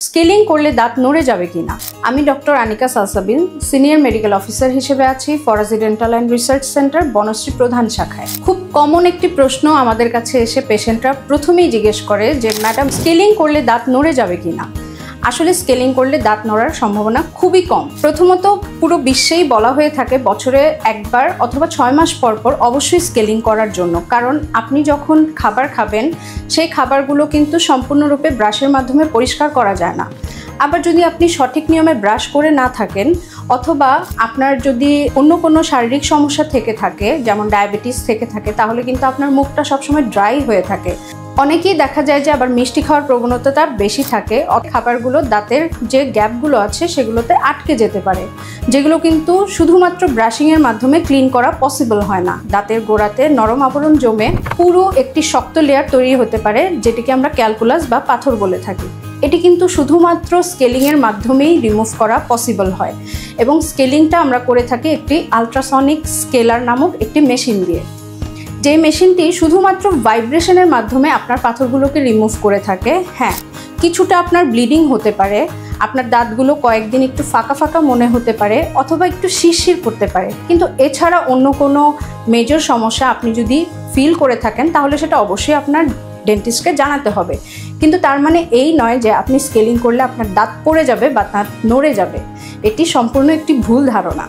Scaling করলে দাঁত নড়ে যাবে কিনা? আমি doctor Anika Salsabil, senior medical officer হিসেবে আছি Faraji dental and research centre, Banasree প্রধান শাখায়। খুব কমন একটি প্রশ্ন আমাদের কাছে এসে পেশেন্টরা প্রথমেই জিজ্ঞেস করে যে ম্যাডাম, স্কেলিং করলে দাঁত নড়ে যাবে কিনা? আসলে স্কেলিং করলে দাঁত নড়ার সম্ভাবনা খুবই কম। প্রথমত পুরো বিশ্বেই বলা হয়ে থাকে বছরে একবার অথবা 6 মাস পর পর অবশ্যই স্কেলিং করার জন্য, কারণ আপনি যখন খাবার খাবেন সেই খাবারগুলো কিন্তু সম্পূর্ণরূপে ব্রাশের মাধ্যমে পরিষ্কার করা যায় না। আবার যদি আপনি সঠিক নিয়মে ব্রাশ করে না থাকেন অথবা আপনার যদি অন্য কোনো শারীরিক সমস্যা থেকে থাকে, যেমন ডায়াবেটিস থেকে থাকে, তাহলে কিন্তু আপনার মুখটা সবসময় ড্রাই হয়ে থাকে। অনেকেই দেখা যায় যে আবার মিষ্টি খাওয়ার প্রবণতাটা বেশি থাকে, খাবারগুলো দাঁতের যে গ্যাপগুলো আছে সেগুলোতে আটকে যেতে পারে, যেগুলো কিন্তু শুধুমাত্র ব্রাশিংয়ের মাধ্যমে ক্লিন করা পসিবল হয় না। দাঁতের গোড়াতে নরম আবরণ জমে পুরো একটি শক্ত লেয়ার তৈরি হতে পারে, যেটিকে আমরা ক্যালকুলাস বা পাথর বলে থাকি। এটি কিন্তু শুধুমাত্র স্কেলিংয়ের মাধ্যমেই রিমুভ করা পসিবল হয়, এবং স্কেলিংটা আমরা করে থাকি একটি আলট্রাসনিক স্কেলার নামক একটি মেশিন দিয়ে। যে মেশিনটি শুধুমাত্র ভাইব্রেশনের মাধ্যমে আপনার পাথরগুলোকে রিমুভ করে থাকে। হ্যাঁ, কিছুটা আপনার ব্লিডিং হতে পারে, আপনার দাঁতগুলো কয়েকদিন একটু ফাঁকা ফাঁকা মনে হতে পারে অথবা একটু শিরশির করতে পারে, কিন্তু এছাড়া অন্য কোনো মেজর সমস্যা আপনি যদি ফিল করে থাকেন তাহলে সেটা অবশ্যই আপনার ডেন্টিস্টকে জানাতে হবে। কিন্তু তার মানে এই নয় যে আপনি স্কেলিং করলে আপনার দাঁত পড়ে যাবে বা দাঁত নড়ে যাবে। এটি সম্পূর্ণ একটি ভুল ধারণা।